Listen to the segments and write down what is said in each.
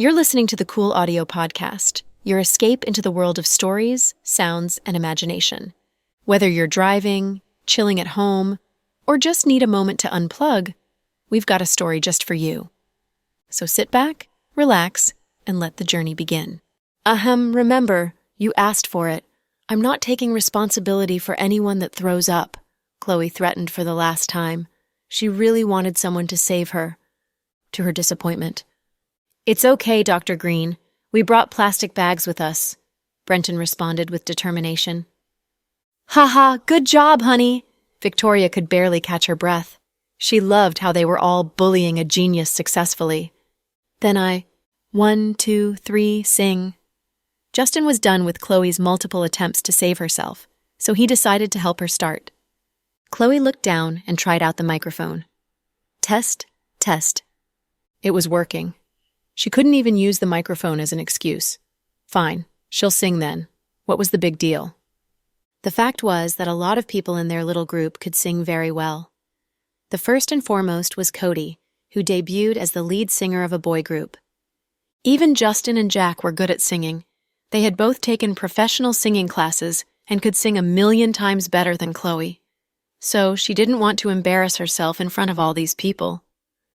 You're listening to the Cool Audio Podcast, your escape into the world of stories, sounds, and imagination. Whether you're driving, chilling at home, or just need a moment to unplug, we've got a story just for you. So sit back, relax, and let the journey begin. Remember, you asked for it. I'm not taking responsibility for anyone that throws up, Chloe threatened for the last time. She really wanted someone to save her. To her disappointment. It's okay, Dr. Green. We brought plastic bags with us, Brenton responded with determination. Haha, good job, honey. Victoria could barely catch her breath. She loved how they were all bullying a genius successfully. Then 1, 2, 3, sing. Justin was done with Chloe's multiple attempts to save herself, so he decided to help her start. Chloe looked down and tried out the microphone. Test, test. It was working. She couldn't even use the microphone as an excuse. Fine, she'll sing then. What was the big deal? The fact was that a lot of people in their little group could sing very well. The first and foremost was Cody, who debuted as the lead singer of a boy group. Even Justin and Jack were good at singing. They had both taken professional singing classes and could sing 1,000,000 times better than Chloe. So she didn't want to embarrass herself in front of all these people.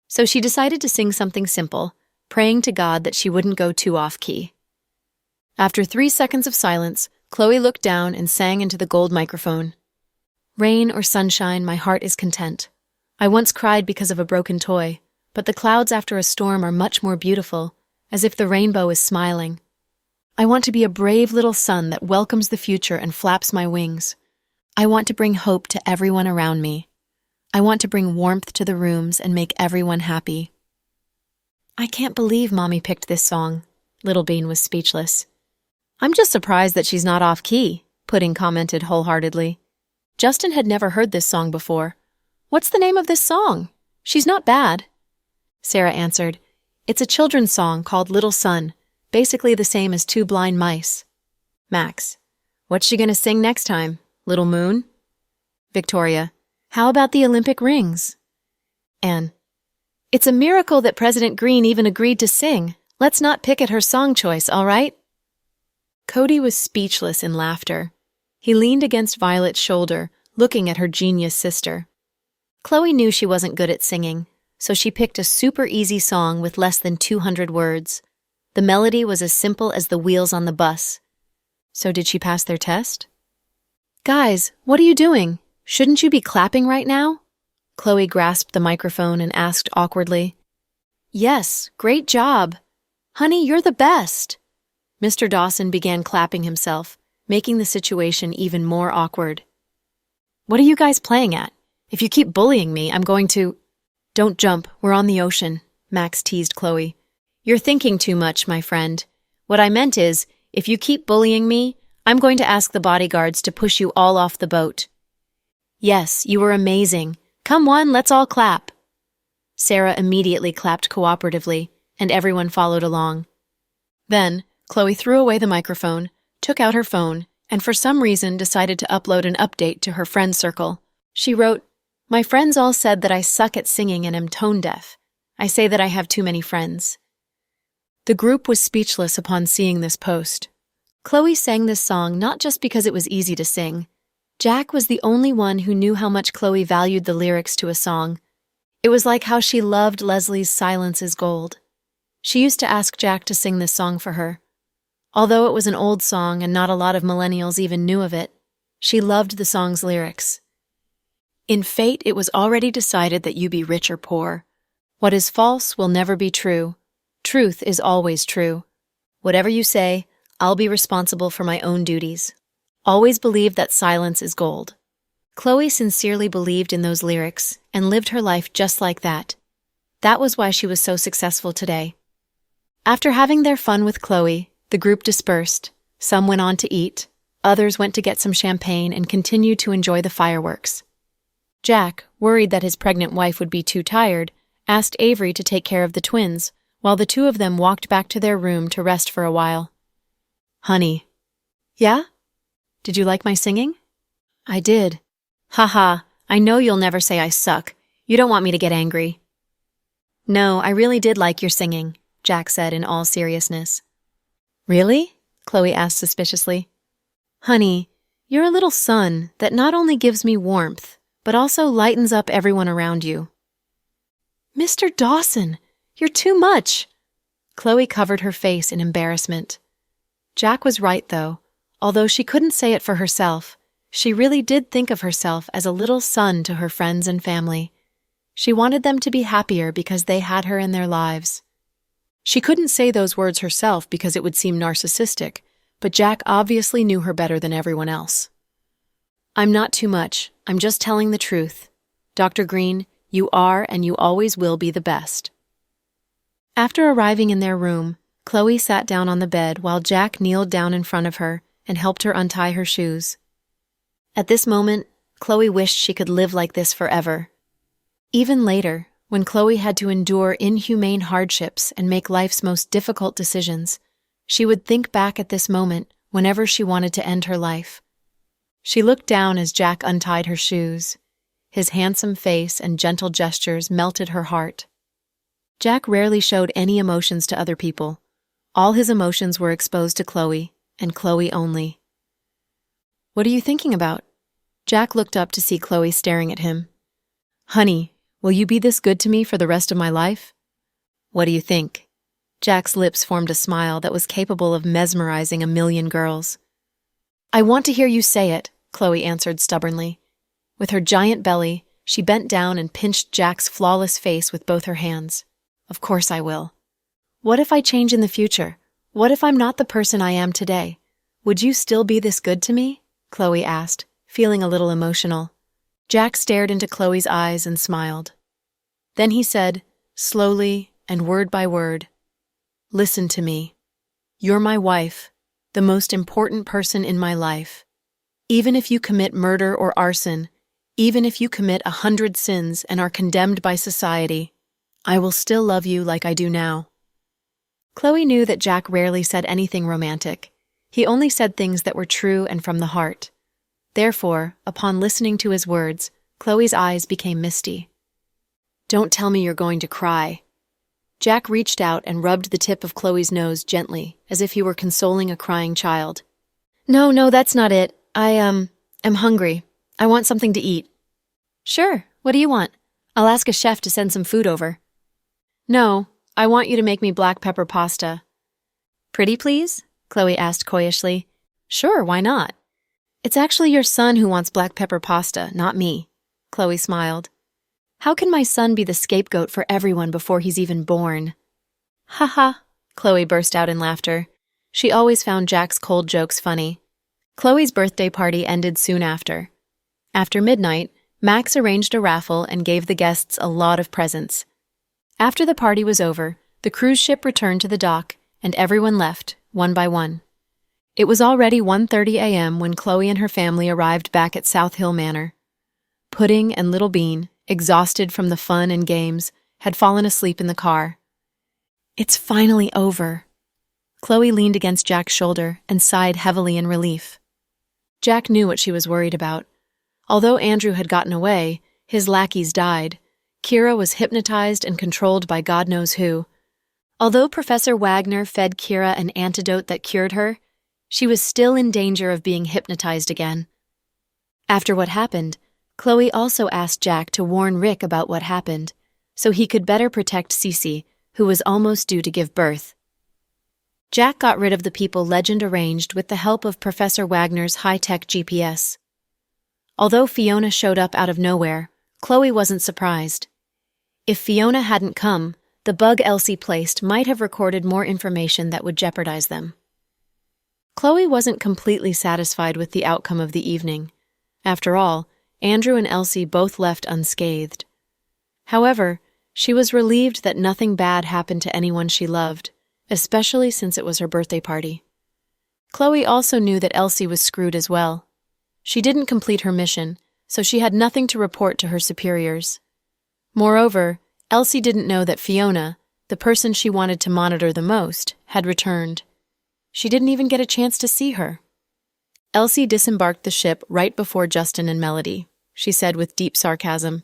So she decided to sing something simple, praying to God that she wouldn't go too off-key. After 3 seconds of silence, Chloe looked down and sang into the gold microphone. Rain or sunshine, my heart is content. I once cried because of a broken toy, but the clouds after a storm are much more beautiful, as if the rainbow is smiling. I want to be a brave little sun that welcomes the future and flaps my wings. I want to bring hope to everyone around me. I want to bring warmth to the rooms and make everyone happy. I can't believe Mommy picked this song. Little Bean was speechless. I'm just surprised that she's not off-key, Pudding commented wholeheartedly. Justin had never heard this song before. What's the name of this song? She's not bad. Sarah answered, It's a children's song called Little Sun, basically the same as Two Blind Mice. Max, what's she gonna sing next time? Little Moon? Victoria, how about the Olympic rings? Anne, it's a miracle that President Green even agreed to sing. Let's not pick at her song choice, all right? Cody was speechless in laughter. He leaned against Violet's shoulder, looking at her genius sister. Chloe knew she wasn't good at singing, so she picked a super easy song with less than 200 words. The melody was as simple as the wheels on the bus. So did she pass their test? Guys, what are you doing? Shouldn't you be clapping right now? Chloe grasped the microphone and asked awkwardly. Yes, great job. Honey, you're the best. Mr. Dawson began clapping himself, making the situation even more awkward. What are you guys playing at? If you keep bullying me, I'm going to... Don't jump, we're on the ocean, Max teased Chloe. You're thinking too much, my friend. What I meant is, if you keep bullying me, I'm going to ask the bodyguards to push you all off the boat. Yes, you were amazing. Come on, let's all clap. Sarah immediately clapped cooperatively, and everyone followed along. Then, Chloe threw away the microphone, took out her phone, and for some reason decided to upload an update to her friend circle. She wrote, My friends all said that I suck at singing and am tone deaf. I say that I have too many friends. The group was speechless upon seeing this post. Chloe sang this song not just because it was easy to sing. Jack was the only one who knew how much Chloe valued the lyrics to a song. It was like how she loved Leslie's Silence is Gold. She used to ask Jack to sing this song for her. Although it was an old song and not a lot of millennials even knew of it, she loved the song's lyrics. In fate, it was already decided that you be rich or poor. What is false will never be true. Truth is always true. Whatever you say, I'll be responsible for my own duties. Always believe that silence is gold. Chloe sincerely believed in those lyrics and lived her life just like that. That was why she was so successful today. After having their fun with Chloe, the group dispersed. Some went on to eat, others went to get some champagne and continued to enjoy the fireworks. Jack, worried that his pregnant wife would be too tired, asked Avery to take care of the twins, while the two of them walked back to their room to rest for a while. Honey. Yeah? Did you like my singing? I did. Haha, I know you'll never say I suck. You don't want me to get angry. No, I really did like your singing. Jack said in all seriousness. Really? Chloe asked suspiciously. Honey, you're a little sun that not only gives me warmth, but also lightens up everyone around you. Mr. Dawson, you're too much. Chloe covered her face in embarrassment. Jack was right, though. Although she couldn't say it for herself, she really did think of herself as a little sun to her friends and family. She wanted them to be happier because they had her in their lives. She couldn't say those words herself because it would seem narcissistic, but Jack obviously knew her better than everyone else. I'm not too much. I'm just telling the truth. Dr. Green, you are and you always will be the best. After arriving in their room, Chloe sat down on the bed while Jack kneeled down in front of her and helped her untie her shoes. At this moment, Chloe wished she could live like this forever. Even later, when Chloe had to endure inhumane hardships and make life's most difficult decisions, she would think back at this moment whenever she wanted to end her life. She looked down as Jack untied her shoes. His handsome face and gentle gestures melted her heart. Jack rarely showed any emotions to other people. All his emotions were exposed to Chloe, and Chloe only. What are you thinking about? Jack looked up to see Chloe staring at him. Honey, will you be this good to me for the rest of my life? What do you think? Jack's lips formed a smile that was capable of mesmerizing a million girls. I want to hear you say it, Chloe answered stubbornly. With her giant belly, she bent down and pinched Jack's flawless face with both her hands. Of course I will. What if I change in the future? What if I'm not the person I am today? Would you still be this good to me? Chloe asked, feeling a little emotional. Jack stared into Chloe's eyes and smiled. Then he said, slowly and word by word, Listen to me. You're my wife, the most important person in my life. Even if you commit murder or arson, even if you commit 100 sins and are condemned by society, I will still love you like I do now. Chloe knew that Jack rarely said anything romantic. He only said things that were true and from the heart. Therefore, upon listening to his words, Chloe's eyes became misty. Don't tell me you're going to cry. Jack reached out and rubbed the tip of Chloe's nose gently, as if he were consoling a crying child. No, that's not it. I am hungry. I want something to eat. Sure, what do you want? I'll ask a chef to send some food over. No, I want you to make me black pepper pasta. Pretty please? Chloe asked coyishly. Sure, why not? It's actually your son who wants black pepper pasta, not me. Chloe smiled. How can my son be the scapegoat for everyone before he's even born? Ha ha, Chloe burst out in laughter. She always found Jack's cold jokes funny. Chloe's birthday party ended soon after. After midnight, Max arranged a raffle and gave the guests a lot of presents. After the party was over, the cruise ship returned to the dock, and everyone left, one by one. It was already 1:30 a.m. when Chloe and her family arrived back at South Hill Manor. Pudding and Little Bean, exhausted from the fun and games, had fallen asleep in the car. It's finally over. Chloe leaned against Jack's shoulder and sighed heavily in relief. Jack knew what she was worried about. Although Andrew had gotten away, his lackeys died. Kira was hypnotized and controlled by God knows who. Although Professor Wagner fed Kira an antidote that cured her, she was still in danger of being hypnotized again. After what happened, Chloe also asked Jack to warn Rick about what happened, so he could better protect Cece, who was almost due to give birth. Jack got rid of the people Legend arranged with the help of Professor Wagner's high-tech GPS. Although Fiona showed up out of nowhere, Chloe wasn't surprised. If Fiona hadn't come, the bug Elsie placed might have recorded more information that would jeopardize them. Chloe wasn't completely satisfied with the outcome of the evening. After all, Andrew and Elsie both left unscathed. However, she was relieved that nothing bad happened to anyone she loved, especially since it was her birthday party. Chloe also knew that Elsie was screwed as well. She didn't complete her mission, so she had nothing to report to her superiors. Moreover, Elsie didn't know that Fiona, the person she wanted to monitor the most, had returned. She didn't even get a chance to see her. Elsie disembarked the ship right before Justin and Melody. She said with deep sarcasm,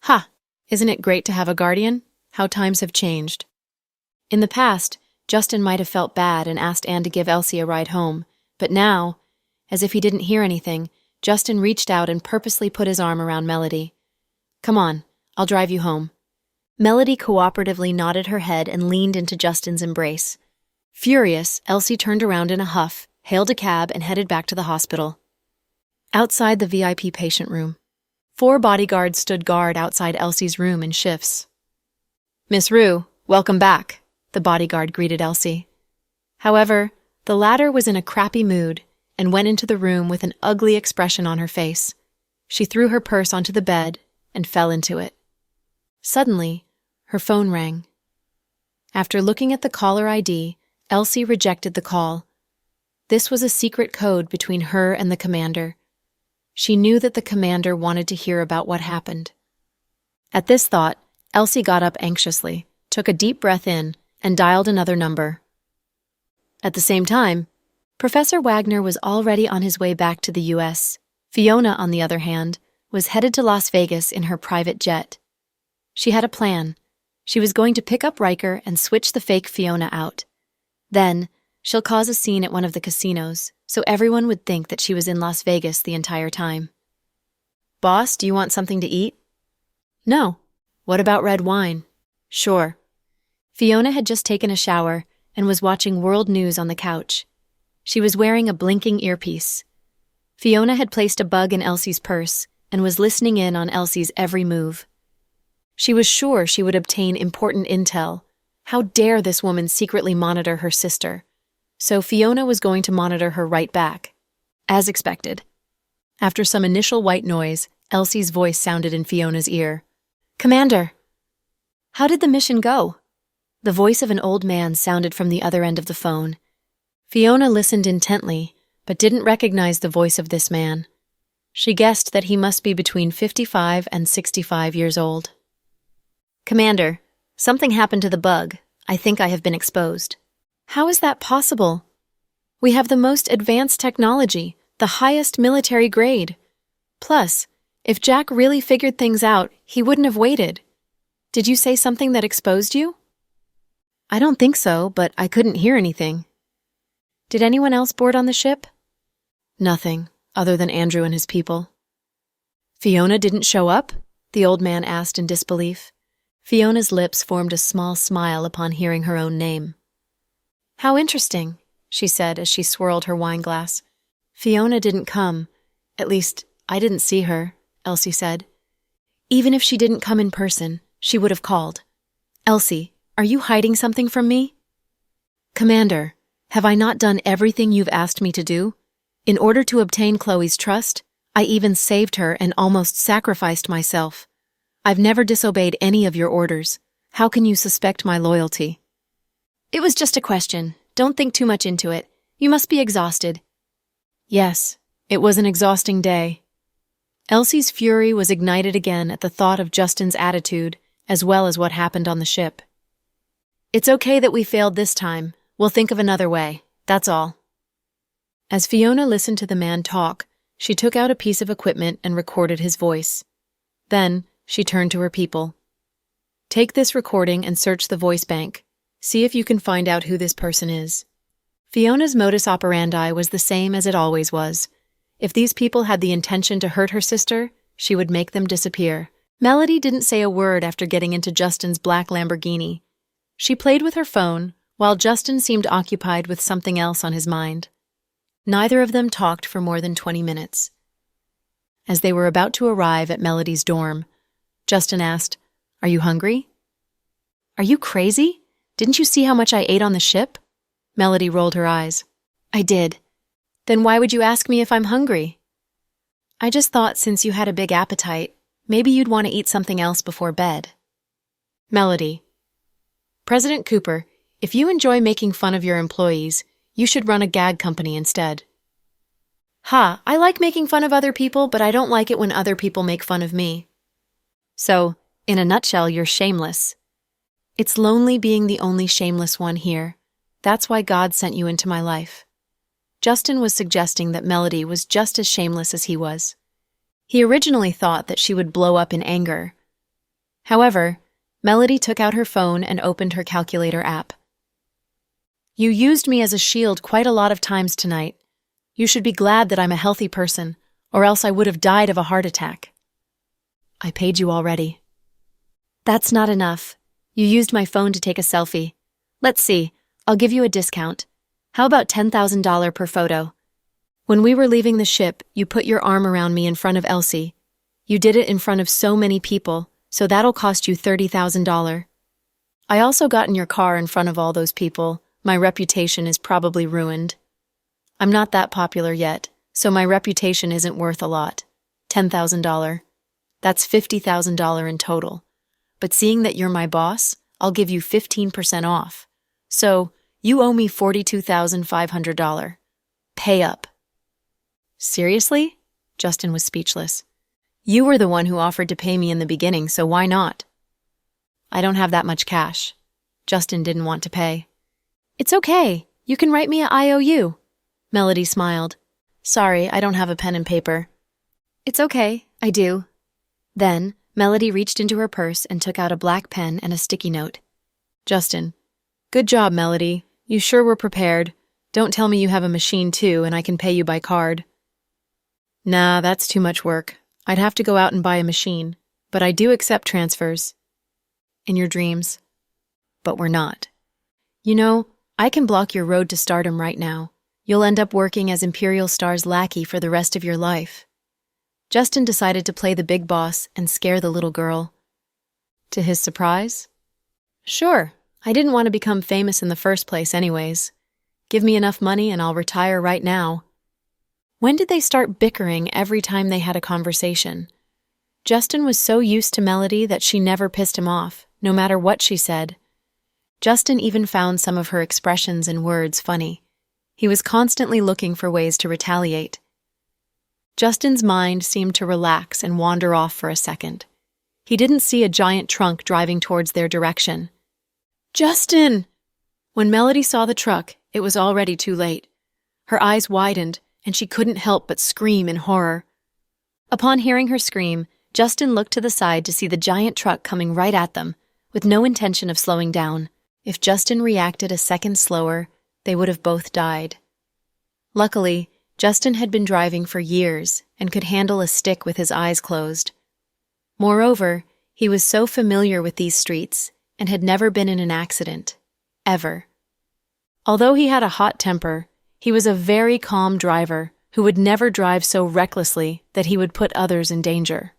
"Ha! Isn't it great to have a guardian? How times have changed." In the past, Justin might have felt bad and asked Anne to give Elsie a ride home, but now, as if he didn't hear anything, Justin reached out and purposely put his arm around Melody. "Come on, I'll drive you home." Melody cooperatively nodded her head and leaned into Justin's embrace. Furious, Elsie turned around in a huff, hailed a cab, and headed back to the hospital. Outside the VIP patient room, 4 bodyguards stood guard outside Elsie's room in shifts. "Miss Rue, welcome back," the bodyguard greeted Elsie. However, the latter was in a crappy mood and went into the room with an ugly expression on her face. She threw her purse onto the bed and fell into it. Suddenly, her phone rang. After looking at the caller ID, Elsie rejected the call. This was a secret code between her and the commander. She knew that the commander wanted to hear about what happened. At this thought, Elsie got up anxiously, took a deep breath in, and dialed another number. At the same time, Professor Wagner was already on his way back to the U.S. Fiona, on the other hand, was headed to Las Vegas in her private jet. She had a plan. She was going to pick up Riker and switch the fake Fiona out. Then, she'll cause a scene at one of the casinos, so everyone would think that she was in Las Vegas the entire time. "Boss, do you want something to eat?" "No." "What about red wine?" "Sure." Fiona had just taken a shower and was watching world news on the couch. She was wearing a blinking earpiece. Fiona had placed a bug in Elsie's purse and was listening in on Elsie's every move. She was sure she would obtain important intel. How dare this woman secretly monitor her sister? So Fiona was going to monitor her right back. As expected. After some initial white noise, Elsie's voice sounded in Fiona's ear. "Commander!" "How did the mission go?" The voice of an old man sounded from the other end of the phone. Fiona listened intently, but didn't recognize the voice of this man. She guessed that he must be between 55 and 65 years old. "Commander, something happened to the bug. I think I have been exposed." "How is that possible? We have the most advanced technology, the highest military grade. Plus, if Jack really figured things out, he wouldn't have waited. Did you say something that exposed you?" "I don't think so, but I couldn't hear anything." "Did anyone else board on the ship?" "Nothing, other than Andrew and his people." "Fiona didn't show up?" the old man asked in disbelief. Fiona's lips formed a small smile upon hearing her own name. "How interesting," she said as she swirled her wine glass. "Fiona didn't come. At least, I didn't see her," Elsie said. "Even if she didn't come in person, she would have called. Elsie, are you hiding something from me?" "Commander, have I not done everything you've asked me to do? In order to obtain Chloe's trust, I even saved her and almost sacrificed myself. I've never disobeyed any of your orders. How can you suspect my loyalty?" "It was just a question. Don't think too much into it. You must be exhausted." "Yes, it was an exhausting day." Elsie's fury was ignited again at the thought of Justin's attitude, as well as what happened on the ship. "It's okay that we failed this time. We'll think of another way. That's all." As Fiona listened to the man talk, she took out a piece of equipment and recorded his voice. Then, she turned to her people. "Take this recording and search the voice bank. See if you can find out who this person is." Fiona's modus operandi was the same as it always was. If these people had the intention to hurt her sister, she would make them disappear. Melody didn't say a word after getting into Justin's black Lamborghini. She played with her phone, while Justin seemed occupied with something else on his mind. Neither of them talked for more than 20 minutes. As they were about to arrive at Melody's dorm, Justin asked, "Are you hungry?" "Are you crazy? Didn't you see how much I ate on the ship?" Melody rolled her eyes. "I did. Then why would you ask me if I'm hungry?" "I just thought since you had a big appetite, maybe you'd want to eat something else before bed." Melody. "President Cooper, if you enjoy making fun of your employees, you should run a gag company instead." "Ha, I like making fun of other people, but I don't like it when other people make fun of me." "So, in a nutshell, you're shameless." "It's lonely being the only shameless one here. That's why God sent you into my life." Justin was suggesting that Melody was just as shameless as he was. He originally thought that she would blow up in anger. However, Melody took out her phone and opened her calculator app. You used me as a shield quite a lot of times tonight. You should be glad that I'm a healthy person, or else I would have died of a heart attack. I paid you already. That's not enough. You used my phone to take a selfie. Let's see, I'll give you a discount. How about $10,000 per photo? When we were leaving the ship, you put your arm around me in front of Elsie. You did it in front of so many people, so that'll cost you $30,000. I also got in your car in front of all those people. My reputation is probably ruined. I'm not that popular yet, so my reputation isn't worth a lot. $10,000. That's $50,000 in total. But seeing that you're my boss, I'll give you 15% off. So, you owe me $42,500. Pay up. Seriously? Justin was speechless. You were the one who offered to pay me in the beginning, so why not? I don't have that much cash. Justin didn't want to pay. It's okay. You can write me an IOU. Melody smiled. Sorry, I don't have a pen and paper. It's okay, I do. Then, Melody reached into her purse and took out a black pen and a sticky note. Justin. Good job, Melody. You sure were prepared. Don't tell me you have a machine too and I can pay you by card. Nah, that's too much work. I'd have to go out and buy a machine, but I do accept transfers. In your dreams. But we're not. You know, I can block your road to stardom right now. You'll end up working as Imperial Star's lackey for the rest of your life. Justin decided to play the big boss and scare the little girl. To his surprise? Sure, I didn't want to become famous in the first place anyways. Give me enough money and I'll retire right now. When did they start bickering every time they had a conversation? Justin was so used to Melody that she never pissed him off, no matter what she said. Justin even found some of her expressions and words funny. He was constantly looking for ways to retaliate. Justin's mind seemed to relax and wander off for a second. He didn't see a giant trunk driving towards their direction. Justin! When Melody saw the truck, it was already too late. Her eyes widened, and she couldn't help but scream in horror. Upon hearing her scream, Justin looked to the side to see the giant truck coming right at them, with no intention of slowing down. If Justin reacted a second slower, they would have both died. Luckily, Justin had been driving for years and could handle a stick with his eyes closed. Moreover, he was so familiar with these streets and had never been in an accident, ever. Although he had a hot temper, he was a very calm driver who would never drive so recklessly that he would put others in danger.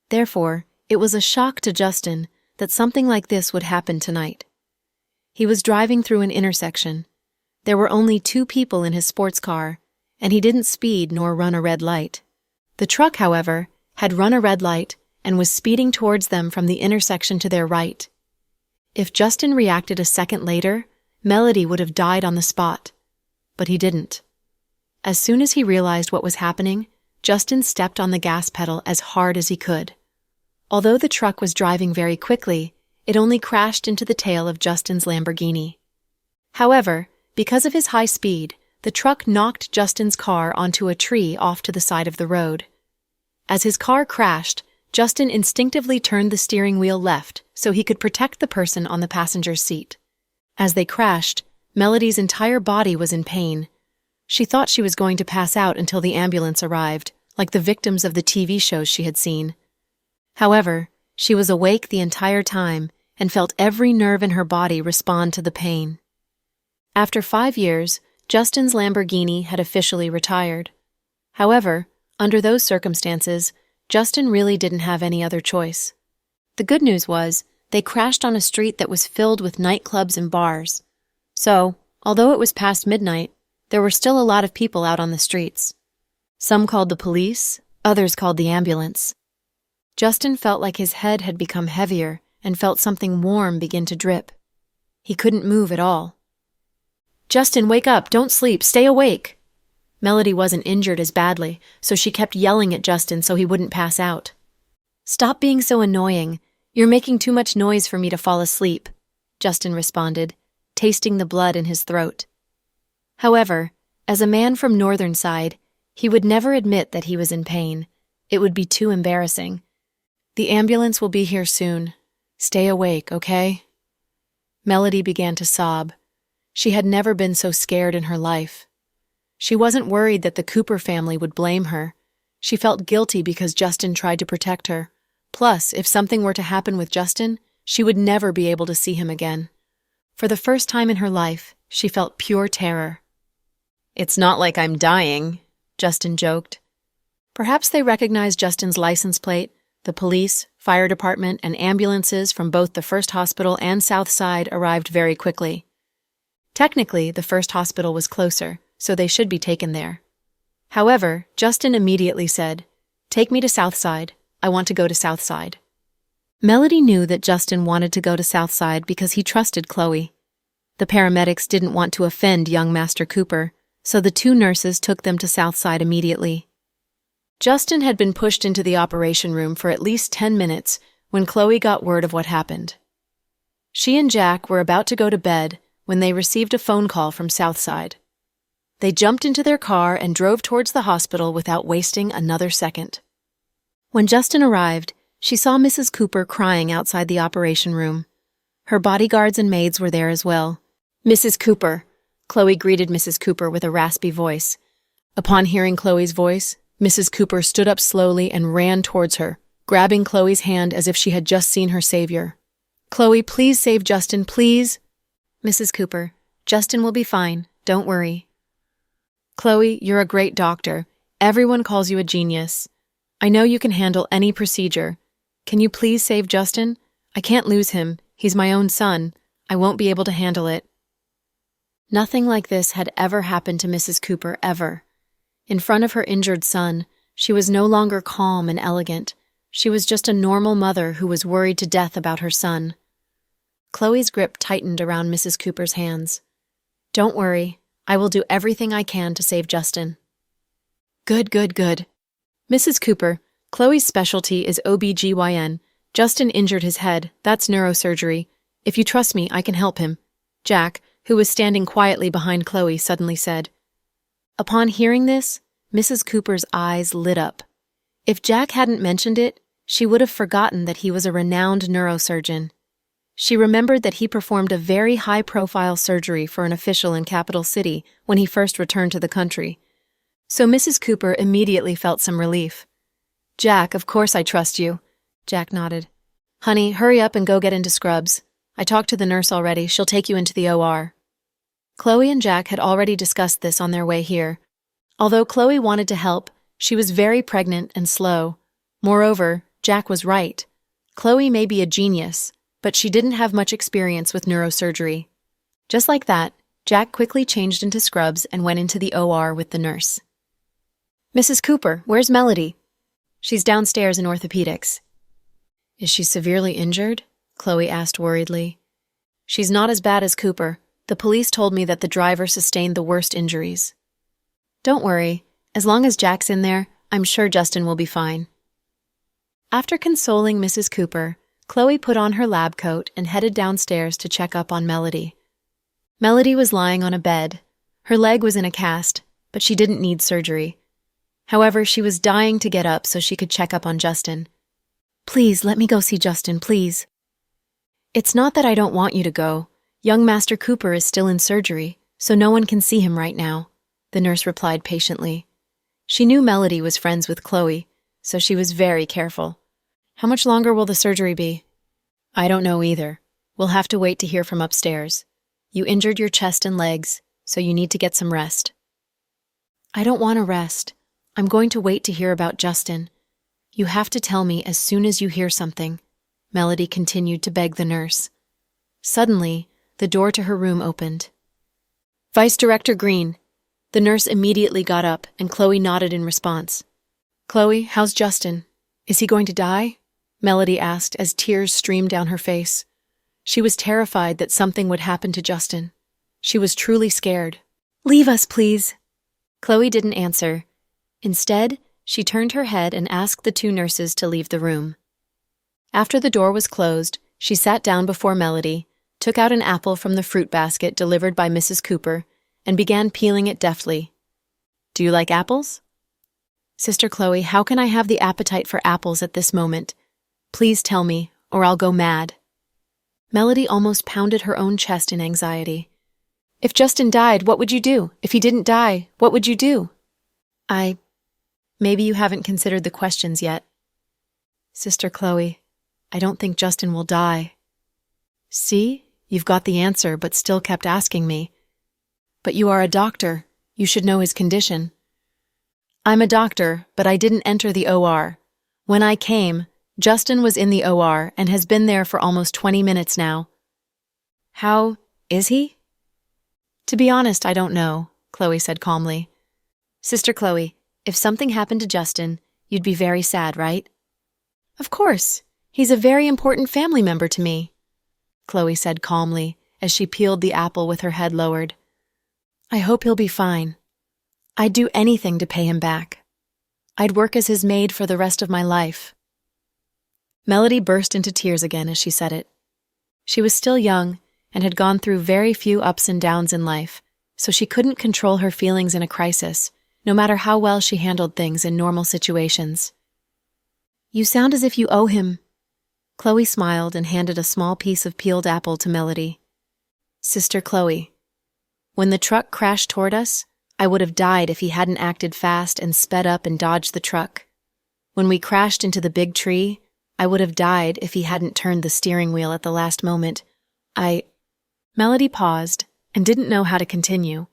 Therefore, it was a shock to Justin that something like this would happen tonight. He was driving through an intersection. There were only 2 people in his sports car, and he didn't speed nor run a red light. The truck, however, had run a red light and was speeding towards them from the intersection to their right. If Justin reacted a second later, Melody would have died on the spot. But he didn't. As soon as he realized what was happening, Justin stepped on the gas pedal as hard as he could. Although the truck was driving very quickly, it only crashed into the tail of Justin's Lamborghini. However, because of his high speed, the truck knocked Justin's car onto a tree off to the side of the road. As his car crashed, Justin instinctively turned the steering wheel left so he could protect the person on the passenger's seat. As they crashed, Melody's entire body was in pain. She thought she was going to pass out until the ambulance arrived, like the victims of the TV shows she had seen. However, she was awake the entire time and felt every nerve in her body respond to the pain. After 5 years, Justin's Lamborghini had officially retired. However, under those circumstances, Justin really didn't have any other choice. The good news was, they crashed on a street that was filled with nightclubs and bars. So, although it was past midnight, there were still a lot of people out on the streets. Some called the police, others called the ambulance. Justin felt like his head had become heavier and felt something warm begin to drip. He couldn't move at all. Justin, wake up! Don't sleep! Stay awake! Melody wasn't injured as badly, so she kept yelling at Justin so he wouldn't pass out. Stop being so annoying. You're making too much noise for me to fall asleep, Justin responded, tasting the blood in his throat. However, as a man from Northern Side, he would never admit that he was in pain. It would be too embarrassing. The ambulance will be here soon. Stay awake, okay? Melody began to sob. She had never been so scared in her life. She wasn't worried that the Cooper family would blame her. She felt guilty because Justin tried to protect her. Plus, if something were to happen with Justin, she would never be able to see him again. For the first time in her life, she felt pure terror. "It's not like I'm dying," Justin joked. Perhaps they recognized Justin's license plate. The police, fire department, and ambulances from both the first hospital and South Side arrived very quickly. Technically, the first hospital was closer, so they should be taken there. However, Justin immediately said, "Take me to South Side. I want to go to South Side." Melody knew that Justin wanted to go to South Side because he trusted Chloe. The paramedics didn't want to offend young Master Cooper, so the two nurses took them to South Side immediately. Justin had been pushed into the operation room for at least 10 minutes when Chloe got word of what happened. She and Jack were about to go to bed when they received a phone call from South Side. They jumped into their car and drove towards the hospital without wasting another second. When Justin arrived, she saw Mrs. Cooper crying outside the operation room. Her bodyguards and maids were there as well. "Mrs. Cooper," Chloe greeted Mrs. Cooper with a raspy voice. Upon hearing Chloe's voice, Mrs. Cooper stood up slowly and ran towards her, grabbing Chloe's hand as if she had just seen her savior. "Chloe, please save Justin, please." "Mrs. Cooper, Justin will be fine. Don't worry." "Chloe, you're a great doctor. Everyone calls you a genius. I know you can handle any procedure. Can you please save Justin? I can't lose him. He's my own son. I won't be able to handle it." Nothing like this had ever happened to Mrs. Cooper, ever. In front of her injured son, she was no longer calm and elegant. She was just a normal mother who was worried to death about her son. Chloe's grip tightened around Mrs. Cooper's hands. "Don't worry. I will do everything I can to save Justin." Good. Mrs. Cooper, Chloe's specialty is OB/GYN. Justin injured his head. That's neurosurgery. If you trust me, I can help him. Jack, who was standing quietly behind Chloe, suddenly said. Upon hearing this, Mrs. Cooper's eyes lit up. If Jack hadn't mentioned it, she would have forgotten that he was a renowned neurosurgeon. She remembered that he performed a very high-profile surgery for an official in Capital City when he first returned to the country. So Mrs. Cooper immediately felt some relief. "Jack, of course I trust you." Jack nodded. "Honey, hurry up and go get into scrubs. I talked to the nurse already. She'll take you into the OR." Chloe and Jack had already discussed this on their way here. Although Chloe wanted to help, she was very pregnant and slow. Moreover, Jack was right. Chloe may be a genius, but she didn't have much experience with neurosurgery. Just like that, Jack quickly changed into scrubs and went into the OR with the nurse. "Mrs. Cooper, where's Melody?" "She's downstairs in orthopedics." "Is she severely injured?" Chloe asked worriedly. "She's not as bad as Cooper. The police told me that the driver sustained the worst injuries." "Don't worry. As long as Jack's in there, I'm sure Justin will be fine." After consoling Mrs. Cooper, Chloe put on her lab coat and headed downstairs to check up on Melody. Melody was lying on a bed. Her leg was in a cast, but she didn't need surgery. However, she was dying to get up so she could check up on Justin. "Please, let me go see Justin, please." "It's not that I don't want you to go. Young Master Cooper is still in surgery, so no one can see him right now," the nurse replied patiently. She knew Melody was friends with Chloe, so she was very careful. "How much longer will the surgery be?" "I don't know either. We'll have to wait to hear from upstairs. You injured your chest and legs, so you need to get some rest." "I don't want to rest. I'm going to wait to hear about Justin. You have to tell me as soon as you hear something," Melody continued to beg the nurse. Suddenly, the door to her room opened. "Vice Director Green." The nurse immediately got up, and Chloe nodded in response. "Chloe, how's Justin? Is he going to die?" Melody asked as tears streamed down her face. She was terrified that something would happen to Justin. She was truly scared. "Leave us, please." Chloe didn't answer. Instead, she turned her head and asked the two nurses to leave the room. After the door was closed, she sat down before Melody, took out an apple from the fruit basket delivered by Mrs. Cooper, and began peeling it deftly. "Do you like apples?" "Sister Chloe, how can I have the appetite for apples at this moment? Please tell me, or I'll go mad." Melody almost pounded her own chest in anxiety. If Justin died, what would you do? If he didn't die, what would you do? Maybe you haven't considered the questions yet. Sister Chloe, I don't think Justin will die. See? You've got the answer, but still kept asking me. But you are a doctor. You should know his condition. I'm a doctor, but I didn't enter the OR. When I came, Justin was in the OR and has been there for almost 20 minutes now. How is he? To be honest, I don't know, Chloe said calmly. Sister Chloe, if something happened to Justin, you'd be very sad, right? Of course. He's a very important family member to me, Chloe said calmly as she peeled the apple with her head lowered. I hope he'll be fine. I'd do anything to pay him back. I'd work as his maid for the rest of my life. Melody burst into tears again as she said it. She was still young and had gone through very few ups and downs in life, so she couldn't control her feelings in a crisis, no matter how well she handled things in normal situations. You sound as if you owe him. Chloe smiled and handed a small piece of peeled apple to Melody. Sister Chloe, when the truck crashed toward us, I would have died if he hadn't acted fast and sped up and dodged the truck. When we crashed into the big tree, I would have died if he hadn't turned the steering wheel at the last moment. Melody paused and didn't know how to continue.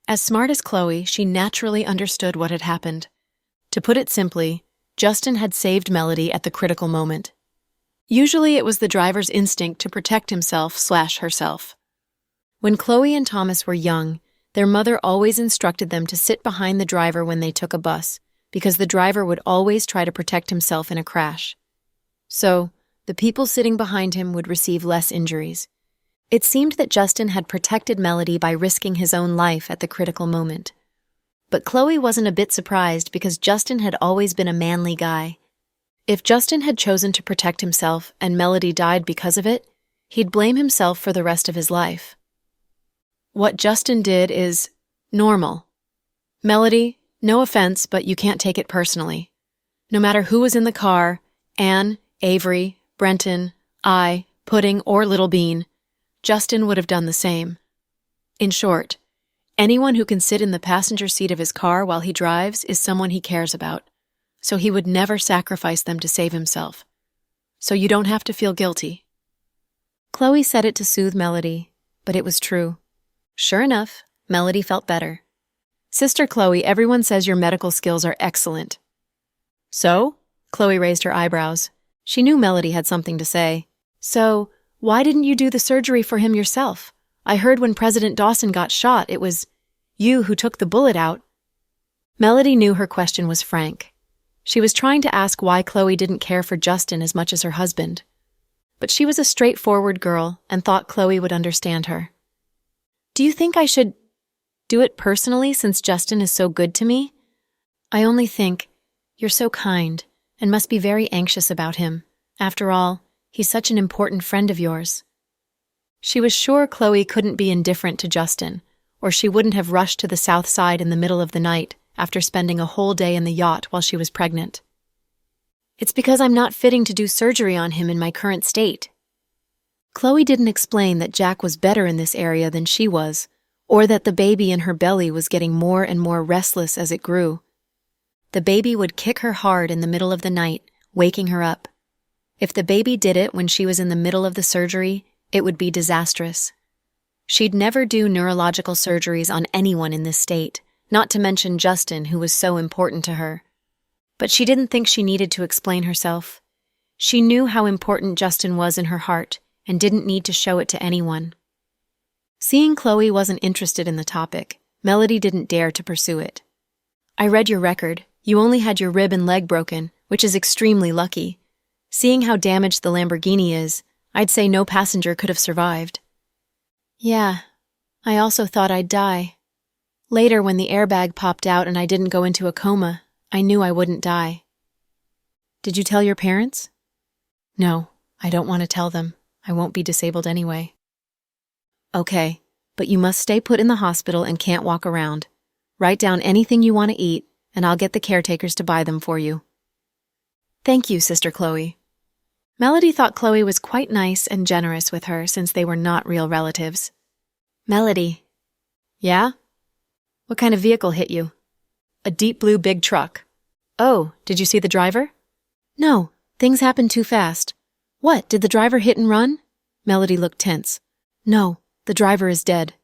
As smart as Chloe, she naturally understood what had happened. To put it simply, Justin had saved Melody at the critical moment. Usually it was the driver's instinct to protect himself/herself. When Chloe and Thomas were young, their mother always instructed them to sit behind the driver when they took a bus, because the driver would always try to protect himself in a crash. So, the people sitting behind him would receive less injuries. It seemed that Justin had protected Melody by risking his own life at the critical moment. But Chloe wasn't a bit surprised because Justin had always been a manly guy. If Justin had chosen to protect himself and Melody died because of it, he'd blame himself for the rest of his life. What Justin did is normal. Melody, no offense, but you can't take it personally. No matter who was in the car, Anne, Avery, Brenton, I, Pudding, or Little Bean, Justin would have done the same. In short, anyone who can sit in the passenger seat of his car while he drives is someone he cares about, so he would never sacrifice them to save himself. So you don't have to feel guilty. Chloe said it to soothe Melody, but it was true. Sure enough, Melody felt better. Sister Chloe, everyone says your medical skills are excellent. So? Chloe raised her eyebrows. She knew Melody had something to say. So, why didn't you do the surgery for him yourself? I heard when President Dawson got shot, it was you who took the bullet out. Melody knew her question was frank. She was trying to ask why Chloe didn't care for Justin as much as her husband. But she was a straightforward girl and thought Chloe would understand her. Do you think I should do it personally since Justin is so good to me? I only think you're so kind and must be very anxious about him. After all, he's such an important friend of yours. She was sure Chloe couldn't be indifferent to Justin, or she wouldn't have rushed to the South Side in the middle of the night after spending a whole day in the yacht while she was pregnant. It's because I'm not fitting to do surgery on him in my current state. Chloe didn't explain that Jack was better in this area than she was, or that the baby in her belly was getting more and more restless as it grew. The baby would kick her hard in the middle of the night, waking her up. If the baby did it when she was in the middle of the surgery, it would be disastrous. She'd never do neurological surgeries on anyone in this state, not to mention Justin, who was so important to her. But she didn't think she needed to explain herself. She knew how important Justin was in her heart, and didn't need to show it to anyone. Seeing Chloe wasn't interested in the topic, Melody didn't dare to pursue it. I read your record. You only had your rib and leg broken, which is extremely lucky. Seeing how damaged the Lamborghini is, I'd say no passenger could have survived. Yeah, I also thought I'd die. Later, when the airbag popped out and I didn't go into a coma, I knew I wouldn't die. Did you tell your parents? No, I don't want to tell them. I won't be disabled anyway. Okay, but you must stay put in the hospital and can't walk around. Write down anything you want to eat, and I'll get the caretakers to buy them for you. Thank you, Sister Chloe. Melody thought Chloe was quite nice and generous with her since they were not real relatives. Melody, Yeah? What kind of vehicle hit you? A deep blue big truck. Oh, did you see the driver? No, things happened too fast. What, did the driver hit and run? Melody looked tense. No, the driver is dead.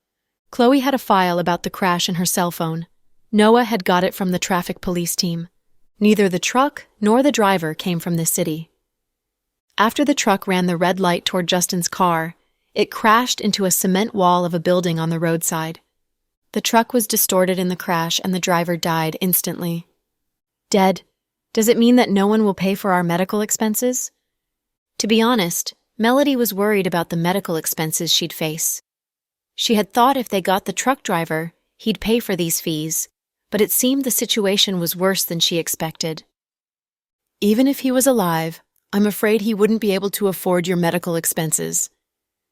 Chloe had a file about the crash in her cell phone. Noah had got it from the traffic police team. Neither the truck nor the driver came from this city. After the truck ran the red light toward Justin's car, it crashed into a cement wall of a building on the roadside. The truck was distorted in the crash and the driver died instantly. Dead. Does it mean that no one will pay for our medical expenses? To be honest, Melody was worried about the medical expenses she'd face. She had thought if they got the truck driver, he'd pay for these fees, but it seemed the situation was worse than she expected. Even if he was alive, I'm afraid he wouldn't be able to afford your medical expenses.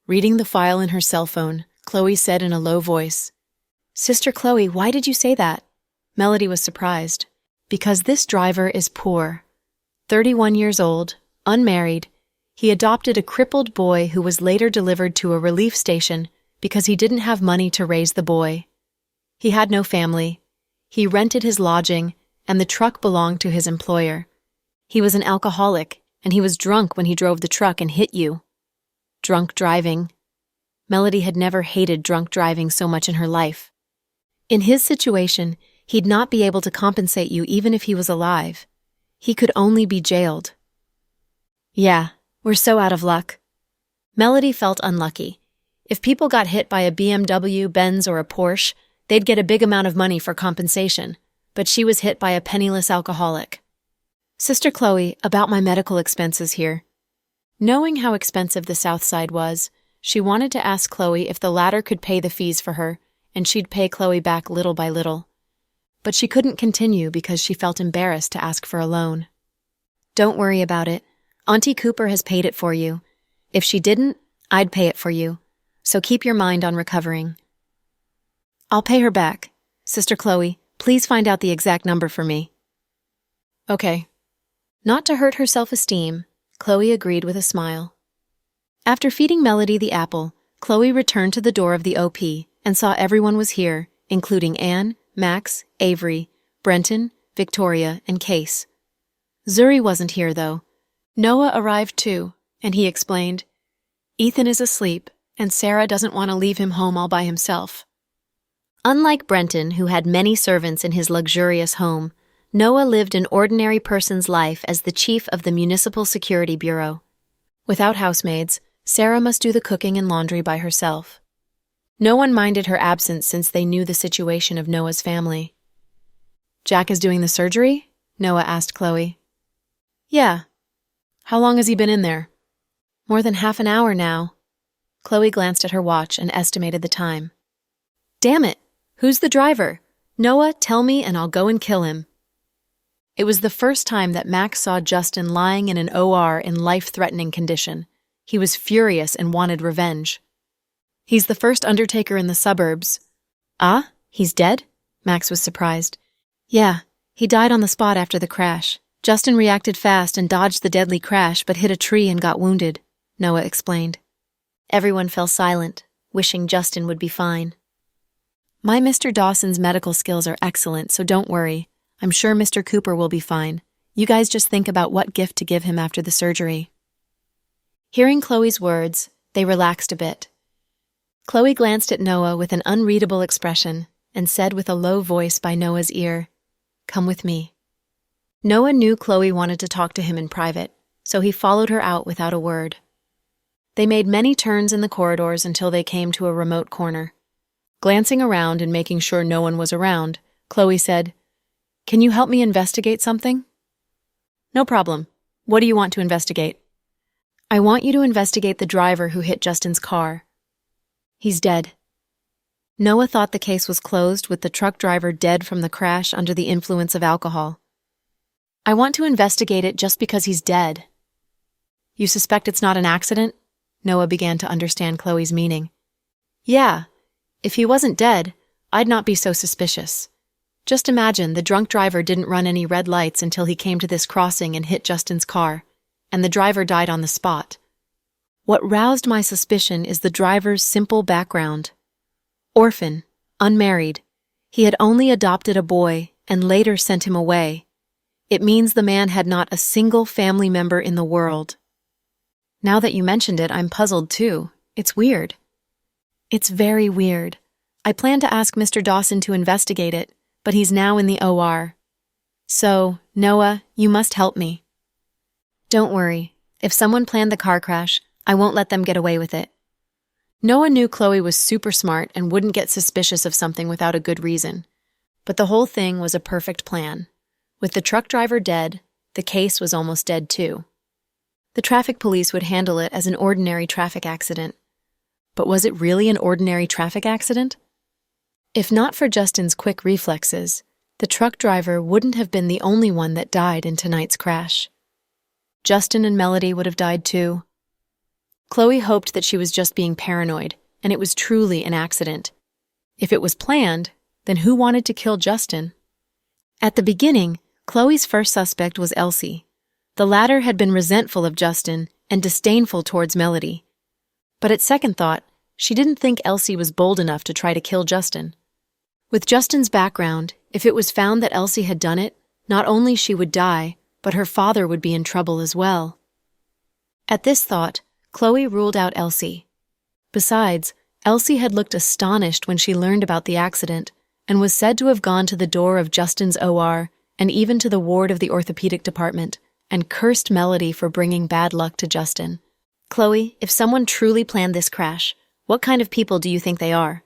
Reading the file in her cell phone, Chloe said in a low voice, Sister Chloe, why did you say that? Melody was surprised. Because this driver is poor. 31 years old, unmarried, he adopted a crippled boy who was later delivered to a relief station because he didn't have money to raise the boy. He had no family. He rented his lodging, and the truck belonged to his employer. He was an alcoholic, and he was drunk when he drove the truck and hit you. Drunk driving. Melody had never hated drunk driving so much in her life. In his situation, he'd not be able to compensate you even if he was alive. He could only be jailed. Yeah, we're so out of luck. Melody felt unlucky. If people got hit by a BMW, Benz, or a Porsche, they'd get a big amount of money for compensation, but she was hit by a penniless alcoholic. Sister Chloe, about my medical expenses here. Knowing how expensive the South Side was, she wanted to ask Chloe if the latter could pay the fees for her, and she'd pay Chloe back little by little. But she couldn't continue because she felt embarrassed to ask for a loan. Don't worry about it. Auntie Cooper has paid it for you. If she didn't, I'd pay it for you. So keep your mind on recovering. I'll pay her back. Sister Chloe, please find out the exact number for me. Okay. Not to hurt her self-esteem, Chloe agreed with a smile. After feeding Melody the apple, Chloe returned to the door of the OP and saw everyone was here, including Anne, Max, Avery, Brenton, Victoria, and Case. Zuri wasn't here, though. Noah arrived too, and he explained, Ethan is asleep, and Sarah doesn't want to leave him home all by himself. Unlike Brenton, who had many servants in his luxurious home, Noah lived an ordinary person's life as the chief of the Municipal Security Bureau. Without housemaids, Sarah must do the cooking and laundry by herself. No one minded her absence since they knew the situation of Noah's family. Jack is doing the surgery? Noah asked Chloe. Yeah. How long has he been in there? More than half an hour now. Chloe glanced at her watch and estimated the time. Damn it! Who's the driver? Noah, tell me and I'll go and kill him. It was the first time that Max saw Justin lying in an OR in life-threatening condition. He was furious and wanted revenge. He's the first undertaker in the suburbs. Ah, he's dead? Max was surprised. Yeah, he died on the spot after the crash. Justin reacted fast and dodged the deadly crash but hit a tree and got wounded, Noah explained. Everyone fell silent, wishing Justin would be fine. My Mr. Dawson's medical skills are excellent, so don't worry. I'm sure Mr. Cooper will be fine. You guys just think about what gift to give him after the surgery. Hearing Chloe's words, they relaxed a bit. Chloe glanced at Noah with an unreadable expression and said with a low voice by Noah's ear, Come with me. Noah knew Chloe wanted to talk to him in private, so he followed her out without a word. They made many turns in the corridors until they came to a remote corner. Glancing around and making sure no one was around, Chloe said, Can you help me investigate something? No problem. What do you want to investigate? I want you to investigate the driver who hit Justin's car. He's dead. Noah thought the case was closed with the truck driver dead from the crash under the influence of alcohol. I want to investigate it just because he's dead. You suspect it's not an accident? Noah began to understand Chloe's meaning. Yeah. If he wasn't dead, I'd not be so suspicious. Just imagine the drunk driver didn't run any red lights until he came to this crossing and hit Justin's car, and the driver died on the spot. What roused my suspicion is the driver's simple background. Orphan, unmarried. He had only adopted a boy and later sent him away. It means the man had not a single family member in the world. Now that you mentioned it, I'm puzzled too. It's weird. It's very weird. I plan to ask Mr. Dawson to investigate it, but he's now in the OR. So, Noah, you must help me. Don't worry. If someone planned the car crash, I won't let them get away with it. Noah knew Chloe was super smart and wouldn't get suspicious of something without a good reason. But the whole thing was a perfect plan. With the truck driver dead, the case was almost dead too. The traffic police would handle it as an ordinary traffic accident. But was it really an ordinary traffic accident? If not for Justin's quick reflexes, the truck driver wouldn't have been the only one that died in tonight's crash. Justin and Melody would have died too. Chloe hoped that she was just being paranoid, and it was truly an accident. If it was planned, then who wanted to kill Justin? At the beginning, Chloe's first suspect was Elsie. The latter had been resentful of Justin and disdainful towards Melody. But at second thought, she didn't think Elsie was bold enough to try to kill Justin. With Justin's background, if it was found that Elsie had done it, not only she would die, but her father would be in trouble as well. At this thought, Chloe ruled out Elsie. Besides, Elsie had looked astonished when she learned about the accident and was said to have gone to the door of Justin's OR and even to the ward of the orthopedic department and cursed Melody for bringing bad luck to Justin. Chloe, if someone truly planned this crash, what kind of people do you think they are?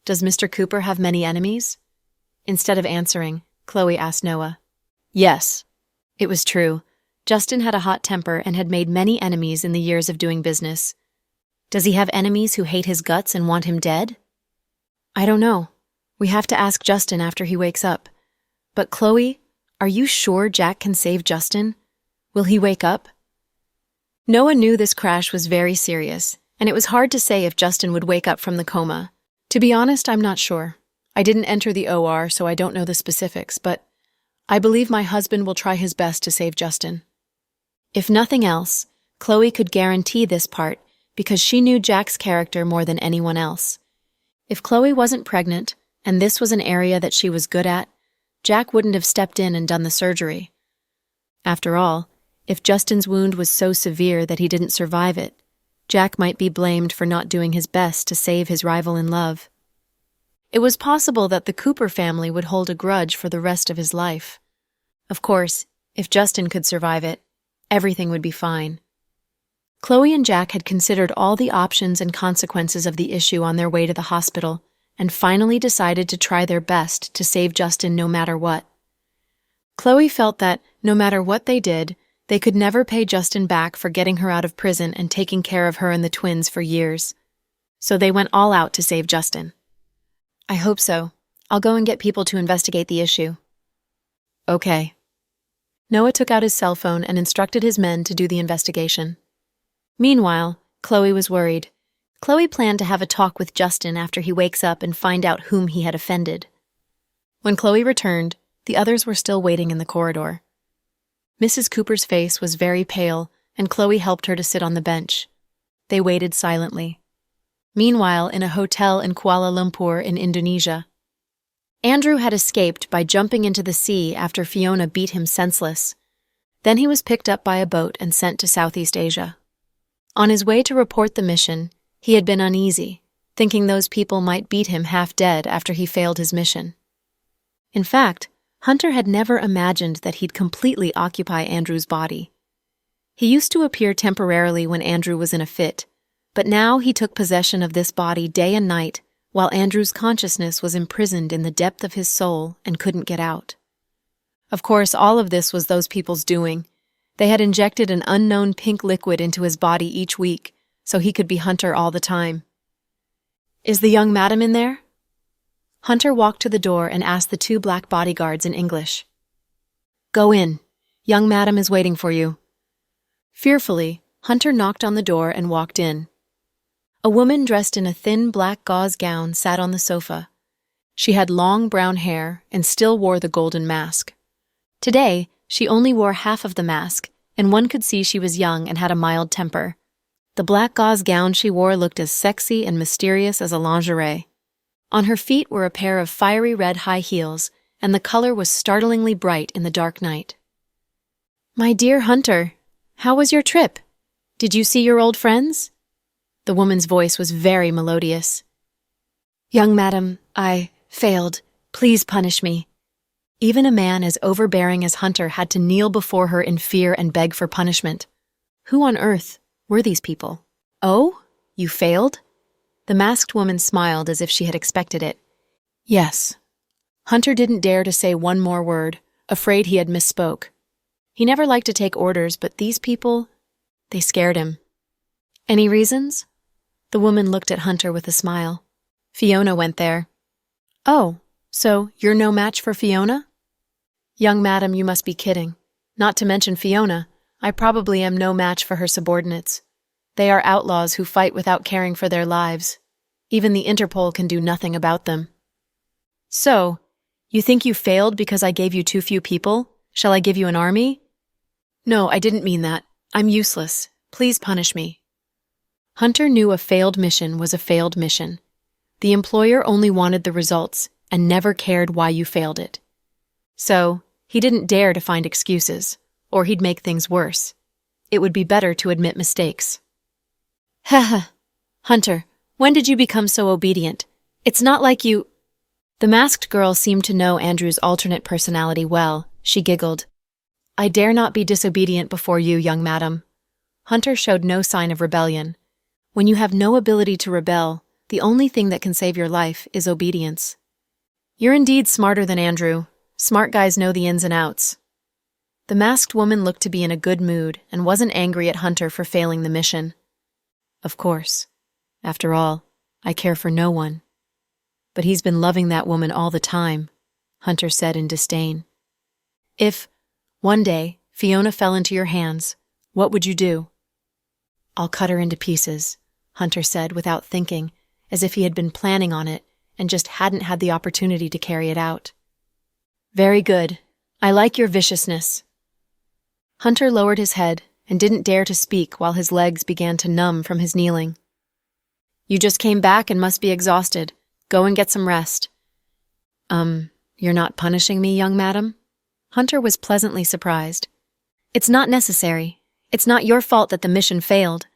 Does Mr. Cooper have many enemies? Instead of answering, Chloe asked Noah. Yes. It was true. Justin had a hot temper and had made many enemies in the years of doing business. Does he have enemies who hate his guts and want him dead? I don't know. We have to ask Justin after he wakes up. But Chloe, are you sure Jack can save Justin? Will he wake up? Noah knew this crash was very serious, and it was hard to say if Justin would wake up from the coma. To be honest, I'm not sure. I didn't enter the OR, so I don't know the specifics, but I believe my husband will try his best to save Justin. If nothing else, Chloe could guarantee this part because she knew Jack's character more than anyone else. If Chloe wasn't pregnant, and this was an area that she was good at, Jack wouldn't have stepped in and done the surgery. After all, if Justin's wound was so severe that he didn't survive it, Jack might be blamed for not doing his best to save his rival in love. It was possible that the Cooper family would hold a grudge for the rest of his life. Of course, if Justin could survive it, everything would be fine. Chloe and Jack had considered all the options and consequences of the issue on their way to the hospital and finally decided to try their best to save Justin no matter what. Chloe felt that, no matter what they did, they could never pay Justin back for getting her out of prison and taking care of her and the twins for years. So they went all out to save Justin. I hope so. I'll go and get people to investigate the issue. Okay. Noah took out his cell phone and instructed his men to do the investigation. Meanwhile, Chloe was worried. Chloe planned to have a talk with Justin after he wakes up and find out whom he had offended. When Chloe returned, the others were still waiting in the corridor. Mrs. Cooper's face was very pale, and Chloe helped her to sit on the bench. They waited silently. Meanwhile, in a hotel in Kuala Lumpur in Indonesia, Andrew had escaped by jumping into the sea after Fiona beat him senseless. Then he was picked up by a boat and sent to Southeast Asia. On his way to report the mission, he had been uneasy, thinking those people might beat him half dead after he failed his mission. In fact, Hunter had never imagined that he'd completely occupy Andrew's body. He used to appear temporarily when Andrew was in a fit, but now he took possession of this body day and night, while Andrew's consciousness was imprisoned in the depth of his soul and couldn't get out. Of course, all of this was those people's doing. They had injected an unknown pink liquid into his body each week, so he could be Hunter all the time. "Is the young madam in there?" Hunter walked to the door and asked the two black bodyguards in English. "Go in. Young madam is waiting for you." Fearfully, Hunter knocked on the door and walked in. A woman dressed in a thin black gauze gown sat on the sofa. She had long brown hair and still wore the golden mask. Today, she only wore half of the mask, and one could see she was young and had a mild temper. The black gauze gown she wore looked as sexy and mysterious as a lingerie. On her feet were a pair of fiery red high heels, and the color was startlingly bright in the dark night. "My dear Hunter, how was your trip? Did you see your old friends?" The woman's voice was very melodious. "Young madam, I failed. Please punish me." Even a man as overbearing as Hunter had to kneel before her in fear and beg for punishment. Who on earth were these people? "Oh, you failed?" The masked woman smiled as if she had expected it. "Yes." Hunter didn't dare to say one more word, afraid he had misspoke. He never liked to take orders, but these people, they scared him. "Any reasons?" The woman looked at Hunter with a smile. "Fiona went there." "Oh, so you're no match for Fiona?" "Young madam, you must be kidding. Not to mention Fiona, I probably am no match for her subordinates. They are outlaws who fight without caring for their lives. Even the Interpol can do nothing about them." "So, you think you failed because I gave you too few people? Shall I give you an army?" "No, I didn't mean that. I'm useless. Please punish me." Hunter knew a failed mission was a failed mission. The employer only wanted the results and never cared why you failed it. So, he didn't dare to find excuses, or he'd make things worse. It would be better to admit mistakes. "Haha, Hunter, when did you become so obedient? It's not like you—" The masked girl seemed to know Andrew's alternate personality well. She giggled. "I dare not be disobedient before you, young madam." Hunter showed no sign of rebellion. When you have no ability to rebel, the only thing that can save your life is obedience. "You're indeed smarter than Andrew. Smart guys know the ins and outs." The masked woman looked to be in a good mood and wasn't angry at Hunter for failing the mission. "Of course. After all, I care for no one." "But he's been loving that woman all the time," Hunter said in disdain. "If, one day, Fiona fell into your hands, what would you do?" "I'll cut her into pieces," Hunter said without thinking, as if he had been planning on it and just hadn't had the opportunity to carry it out. "Very good. I like your viciousness." Hunter lowered his head and didn't dare to speak while his legs began to numb from his kneeling. "You just came back and must be exhausted. Go and get some rest." You're not punishing me, young madam?" Hunter was pleasantly surprised. "It's not necessary. It's not your fault that the mission failed."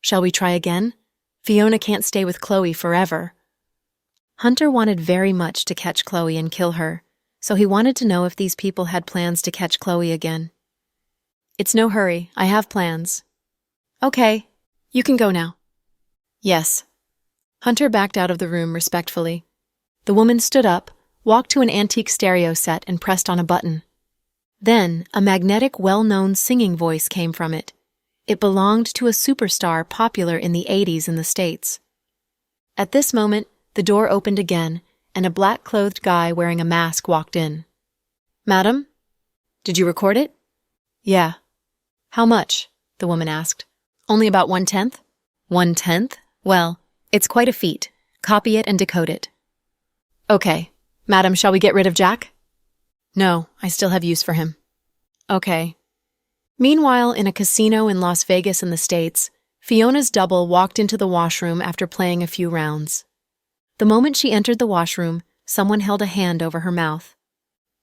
"Shall we try again? Fiona can't stay with Chloe forever." Hunter wanted very much to catch Chloe and kill her, so he wanted to know if these people had plans to catch Chloe again. "It's no hurry. I have plans." "Okay. You can go now." "Yes." Hunter backed out of the room respectfully. The woman stood up, walked to an antique stereo set and pressed on a button. Then, a magnetic, well-known singing voice came from it. It belonged to a superstar popular in the 80s in the States. At this moment, the door opened again, and a black-clothed guy wearing a mask walked in. "Madam? Did you record it?" "Yeah." "How much?" the woman asked. "Only about 1/10? 1/10? Well, it's quite a feat. Copy it and decode it." "Okay. Madam, shall we get rid of Jack?" "No, I still have use for him." "Okay." Meanwhile, in a casino in Las Vegas in the States, Fiona's double walked into the washroom after playing a few rounds. The moment she entered the washroom, someone held a hand over her mouth.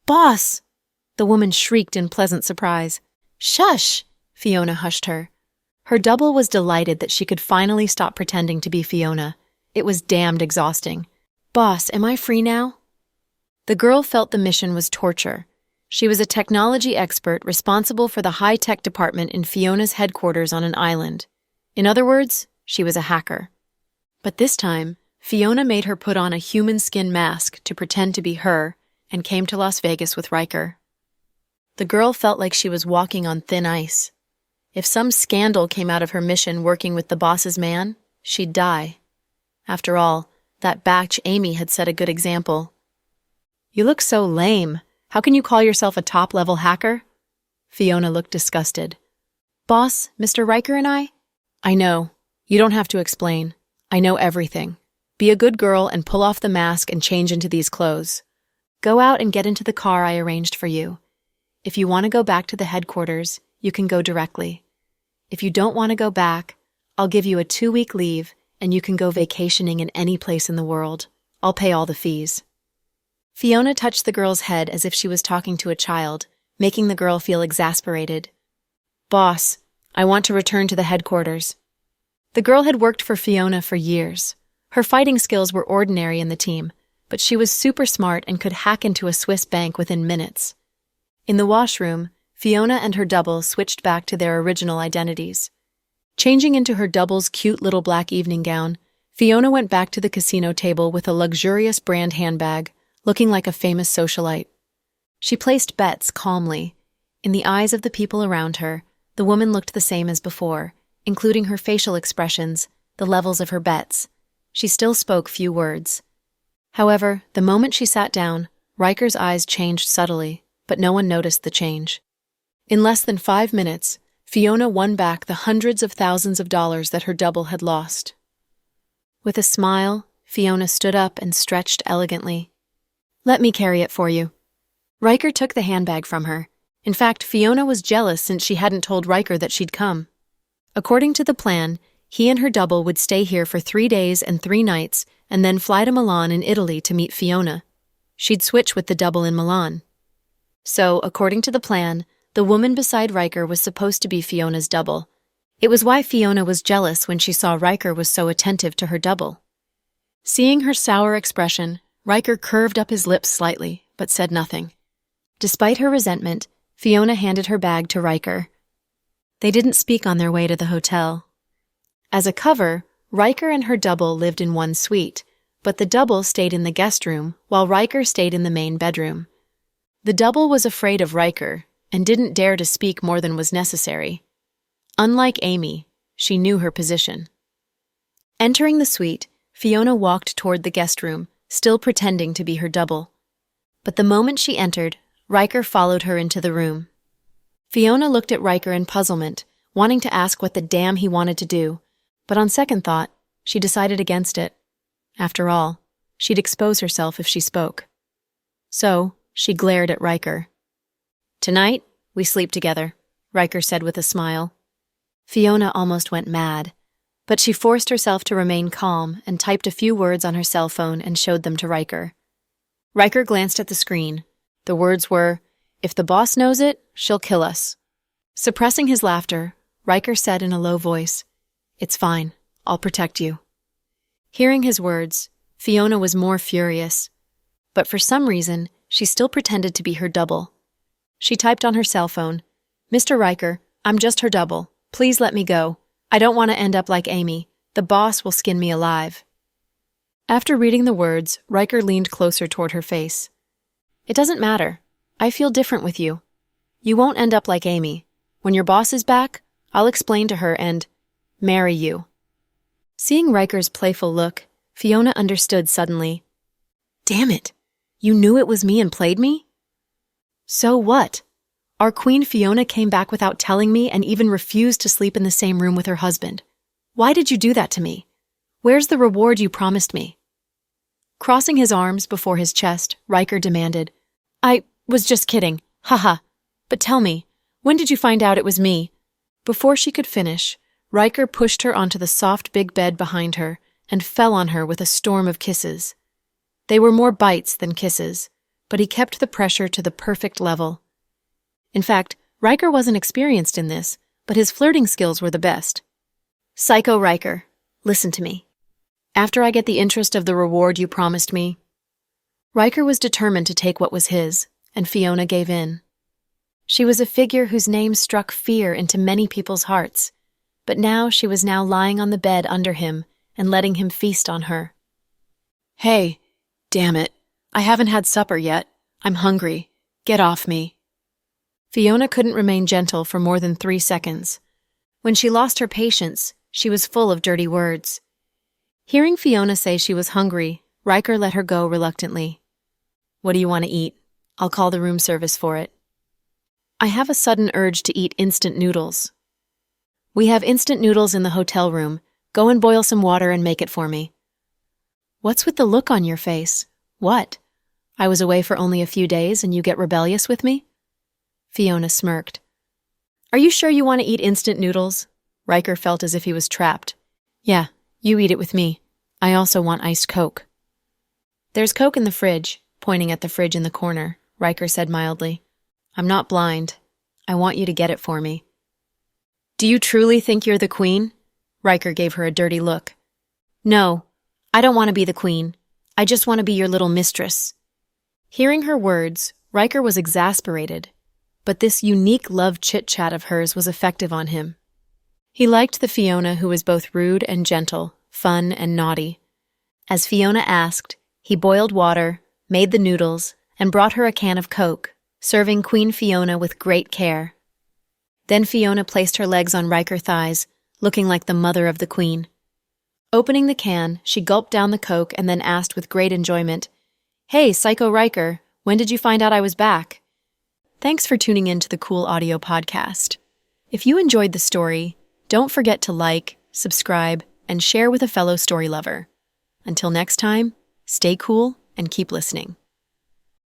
"Boss!" The woman shrieked in pleasant surprise. "Shush!" Fiona hushed her. Her double was delighted that she could finally stop pretending to be Fiona. It was damned exhausting. "Boss, am I free now?" The girl felt the mission was torture. She was a technology expert responsible for the high-tech department in Fiona's headquarters on an island. In other words, she was a hacker. But this time, Fiona made her put on a human skin mask to pretend to be her and came to Las Vegas with Riker. The girl felt like she was walking on thin ice. If some scandal came out of her mission working with the boss's man, she'd die. After all, that batch Amy had set a good example. "You look so lame. How can you call yourself a top-level hacker?" Fiona looked disgusted. "Boss, Mr. Riker and I know. You don't have to explain. I know everything. Be a good girl and pull off the mask and change into these clothes. Go out and get into the car I arranged for you. If you want to go back to the headquarters, you can go directly. If you don't want to go back, I'll give you a 2-week leave and you can go vacationing in any place in the world. I'll pay all the fees." Fiona touched the girl's head as if she was talking to a child, making the girl feel exasperated. "Boss, I want to return to the headquarters." The girl had worked for Fiona for years. Her fighting skills were ordinary in the team, but she was super smart and could hack into a Swiss bank within minutes. In the washroom, Fiona and her double switched back to their original identities. Changing into her double's cute little black evening gown, Fiona went back to the casino table with a luxurious brand handbag, looking like a famous socialite. She placed bets calmly. In the eyes of the people around her, the woman looked the same as before, including her facial expressions, the levels of her bets. She still spoke few words. However, the moment she sat down, Riker's eyes changed subtly, but no one noticed the change. In less than 5 minutes, Fiona won back the hundreds of thousands of dollars that her double had lost. With a smile, Fiona stood up and stretched elegantly. "Let me carry it for you." Riker took the handbag from her. In fact, Fiona was jealous since she hadn't told Riker that she'd come. According to the plan, he and her double would stay here for 3 days and 3 nights and then fly to Milan in Italy to meet Fiona. She'd switch with the double in Milan. So, according to the plan, the woman beside Riker was supposed to be Fiona's double. It was why Fiona was jealous when she saw Riker was so attentive to her double. Seeing her sour expression, Riker curved up his lips slightly, but said nothing. Despite her resentment, Fiona handed her bag to Riker. They didn't speak on their way to the hotel. As a cover, Riker and her double lived in one suite, but the double stayed in the guest room while Riker stayed in the main bedroom. The double was afraid of Riker and didn't dare to speak more than was necessary. Unlike Amy, she knew her position. Entering the suite, Fiona walked toward the guest room, still pretending to be her double. But the moment she entered, Riker followed her into the room. Fiona looked at Riker in puzzlement, wanting to ask what the damn he wanted to do, but on second thought, she decided against it. After all, she'd expose herself if she spoke. So, she glared at Riker. "Tonight, we sleep together," Riker said with a smile. Fiona almost went mad, but she forced herself to remain calm and typed a few words on her cell phone and showed them to Riker. Riker glanced at the screen. The words were, "If the boss knows it, she'll kill us." Suppressing his laughter, Riker said in a low voice, "It's fine. I'll protect you." Hearing his words, Fiona was more furious. But for some reason, she still pretended to be her double. She typed on her cell phone, "Mr. Riker, I'm just her double. Please let me go. I don't want to end up like Amy. The boss will skin me alive." After reading the words, Riker leaned closer toward her face. "It doesn't matter. I feel different with you. You won't end up like Amy. When your boss is back, I'll explain to her and marry you." Seeing Riker's playful look, Fiona understood suddenly. "Damn it! You knew it was me and played me?" "So what? Our Queen Fiona came back without telling me and even refused to sleep in the same room with her husband. Why did you do that to me? Where's the reward you promised me?" Crossing his arms before his chest, Riker demanded, "I was just kidding. Haha. But tell me, when did you find out it was me?" Before she could finish, Riker pushed her onto the soft big bed behind her and fell on her with a storm of kisses. They were more bites than kisses, but he kept the pressure to the perfect level. In fact, Riker wasn't experienced in this, but his flirting skills were the best. "Psycho Riker, listen to me. After I get the interest of the reward you promised me..." Riker was determined to take what was his, and Fiona gave in. She was a figure whose name struck fear into many people's hearts, but now she was lying on the bed under him and letting him feast on her. "Hey, damn it. I haven't had supper yet. I'm hungry. Get off me." Fiona couldn't remain gentle for more than 3 seconds. When she lost her patience, she was full of dirty words. Hearing Fiona say she was hungry, Riker let her go reluctantly. "What do you want to eat? I'll call the room service for it." "I have a sudden urge to eat instant noodles." "We have instant noodles in the hotel room. Go and boil some water and make it for me." "What's with the look on your face? What? I was away for only a few days and you get rebellious with me?" Fiona smirked. "Are you sure you want to eat instant noodles?" Riker felt as if he was trapped. "Yeah, you eat it with me. I also want iced Coke." There's Coke in the fridge, pointing at the fridge in the corner, Riker said mildly. I'm not blind. I want you to get it for me. Do you truly think you're the queen? Riker gave her a dirty look. No, I don't want to be the queen. I just want to be your little mistress. Hearing her words, Riker was exasperated, but this unique love chit-chat of hers was effective on him. He liked the Fiona who was both rude and gentle, fun and naughty. As Fiona asked, he boiled water, made the noodles, and brought her a can of Coke, serving Queen Fiona with great care. Then Fiona placed her legs on Riker's thighs, looking like the mother of the queen. Opening the can, she gulped down the Coke and then asked with great enjoyment, Hey, Psycho Riker, when did you find out I was back? Thanks for tuning in to the Cool Audio Podcast. If you enjoyed the story, don't forget to like, subscribe, and share with a fellow story lover. Until next time, stay cool and keep listening.